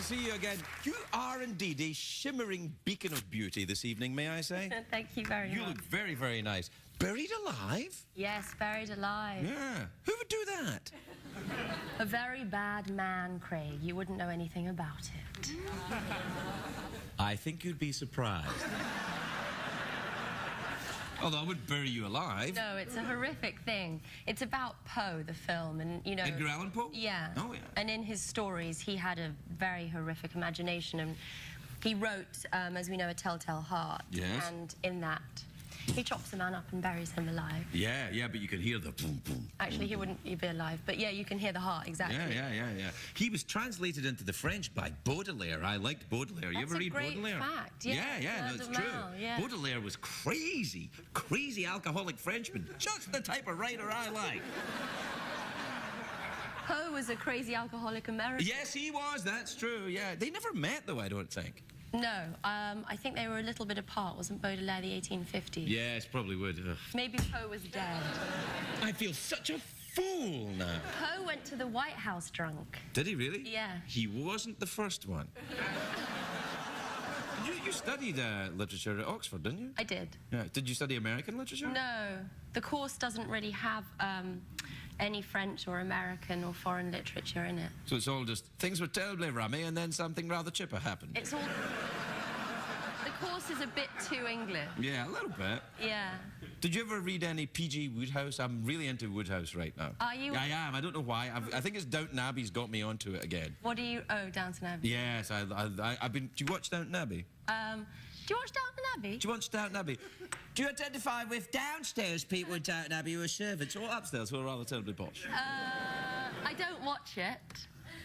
see you again. You are indeed a shimmering beacon of beauty this evening, may I say? Thank you very much. You look very, very nice. Buried alive? Yes, buried alive. Yeah. Who would do that? A very bad man, Craig. You wouldn't know anything about it. I think you'd be surprised. Although I wouldn't bury you alive. No, it's a horrific thing. It's about Poe, the film, and, you know... Edgar Allan Poe? Yeah. Oh, yeah. And in his stories, he had a very horrific imagination, and he wrote, as we know, A Telltale Heart. Yes. And in that, he chops a man up and buries him alive. Yeah, yeah, but you can hear the boom, boom. Actually, he wouldn't be alive, but yeah, you can hear the heart, exactly. Yeah. He was translated into the French by Baudelaire. I liked Baudelaire. You That's ever read a great Baudelaire? fact. Yeah, no, it's true. Yeah. Baudelaire was crazy alcoholic Frenchman. Just the type of writer I like. Poe was a crazy alcoholic American. Yes, he was. That's true. Yeah, they never met, though, I don't think. No, I think they were a little bit apart. Wasn't Baudelaire the 1850s? Yes, probably would. Ugh. Maybe Poe was dead. I feel such a fool now. Poe went to the White House drunk. Did he really? Yeah. He wasn't the first one. You studied literature at Oxford, didn't you? I did. Yeah. Did you study American literature? No, the course doesn't really have any French or American or foreign literature in it. So it's all just, things were terribly rummy and then something rather chipper happened. It's all... The course is a bit too English. Yeah, a little bit. Yeah. Did you ever read any P.G. Wodehouse? I'm really into Wodehouse right now. Are you? I am. I don't know why. I think it's Downton Abbey's got me onto it again. What do you... Oh, Downton Abbey. Yes, I've been... Do you watch Downton Abbey? Do you watch Downton Abbey? Do you watch Downton Abbey? Do you identify with downstairs people in Downton Abbey who are servants, or upstairs who are rather terribly posh? I don't watch it,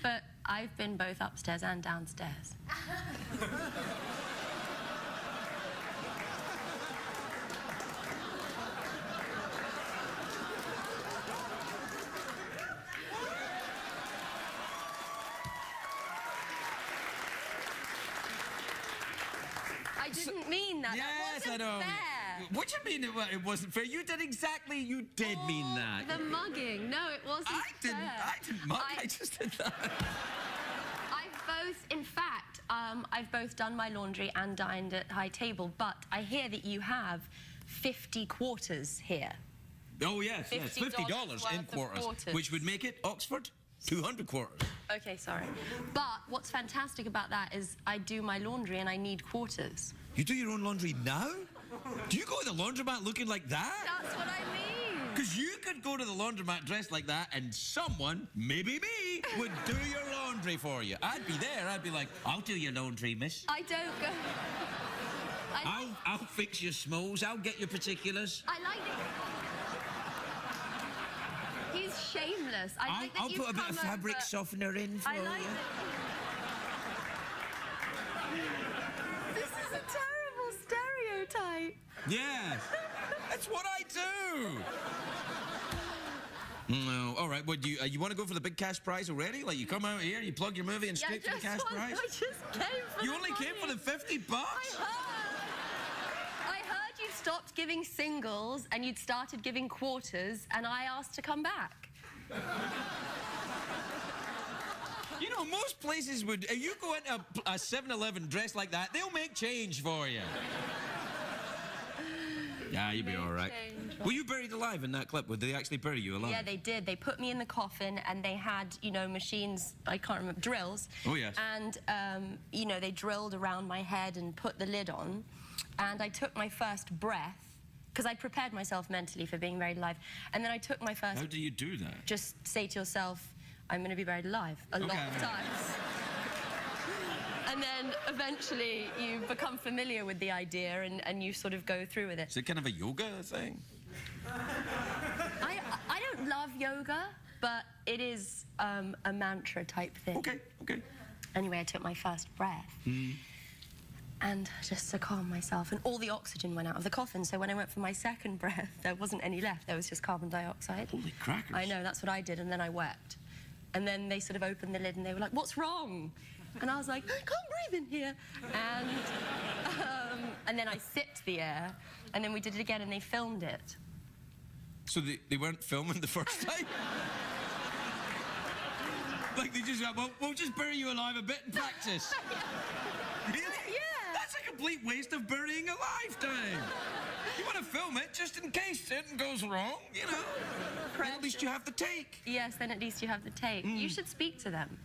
but I've been both upstairs and downstairs. I didn't mean that. Yes, that wasn't I know. fair. What do you mean it wasn't fair? You did exactly, you did mean that. The mugging. No, it wasn't I fair. didn't mug, I just did that. In fact, I've both done my laundry and dined at high table, but I hear that you have 50 quarters here. Oh, yes, yes, $50 in quarters, which would make it, Oxford, 200 quarters. Okay, sorry. But what's fantastic about that is I do my laundry and I need quarters. You do your own laundry now? Do you go to the laundromat looking like that? That's what I mean. Because you could go to the laundromat dressed like that and someone, maybe me, would do your laundry for you. I'd be there. I'd be like, I'll do your laundry, miss. I don't go... I'll fix your smalls. I'll get your particulars. I like it. He's shameless. I'll put a bit of fabric softener in for you. This is a terrible stereotype. Yes, that's what I do. No, all right. What do you want to go for the big cash prize already? Like you come out here, you plug your movie and straight for the cash prize. I just came for You only came for the $50? I heard you'd stopped giving singles and you'd started giving quarters, and I asked to come back. You know, most places would... If you go into a 7-Eleven dressed like that, they'll make change for you. Yeah, you'll be all right. Were you buried alive in that clip? Would they actually bury you alive? Yeah, they did. They put me in the coffin and they had, you know, machines, I can't remember, drills. Oh, yes. And, you know, they drilled around my head and put the lid on. And I took my first breath, because I'd prepared myself mentally for being buried alive. And then I took my first... How do you do that? Just say to yourself, I'm going to be buried alive a lot of times. And then eventually you become familiar with the idea and you sort of go through with it. Is it kind of a yoga thing? I don't love yoga, but it is a mantra type thing. Okay. Anyway, I took my first breath. And just to calm myself, and all the oxygen went out of the coffin, so when I went for my second breath, there wasn't any left, there was just carbon dioxide. Holy crackers. I know, that's what I did, and then I wept. And then they sort of opened the lid and they were like, what's wrong? And I was like, I can't breathe in here. And then I sipped the air, and then we did it again and they filmed it. So they weren't filming the first time? Like they just go, well, we'll just bury you alive a bit in practice. Really? Yeah. That's a complete waste of burying a lifetime. You want to film it just in case something goes wrong, you know? Then at least you have the take. Yes, then at least you have the tape. You should speak to them.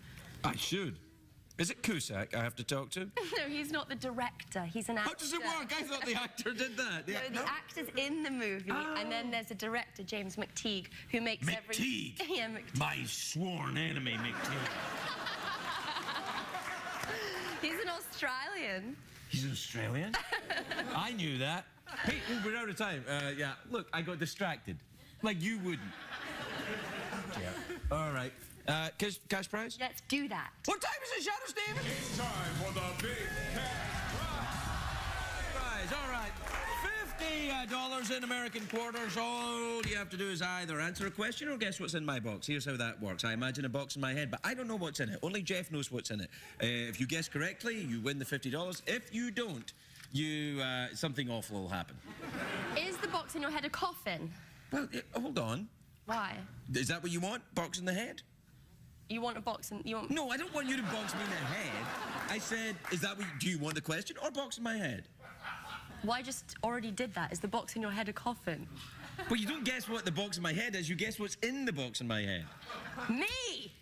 I should. Is it Cusack I have to talk to? No, he's not the director. He's an actor. How does it work? I thought the actor did that. No, the actor's in the movie, and then there's a director, James McTeague, who makes McTeague? Yeah, McTeague. My sworn enemy, McTeague. He's an Australian. He's an Australian? I knew that. Hey, we're out of time. Yeah, look, I got distracted. Like you wouldn't. Yeah. All right. Cash prize? Let's do that. What time is it, Shadow Steven? It's time for the big cash Prize, all right. $50 in American quarters. All you have to do is either answer a question or guess what's in my box. Here's how that works. I imagine a box in my head, but I don't know what's in it. Only Jeff knows what's in it. If you guess correctly, you win the $50. If you don't, something awful will happen. Is the box in your head a coffin? Well, hold on. Why? Is that what you want? Box in the head? You want a box in... You want... No, I don't want you to box me in the head. I said, do you want the question or box in my head? Well, I just already did that. Is the box in your head a coffin? Well, you don't guess what the box in my head is. You guess what's in the box in my head. Me!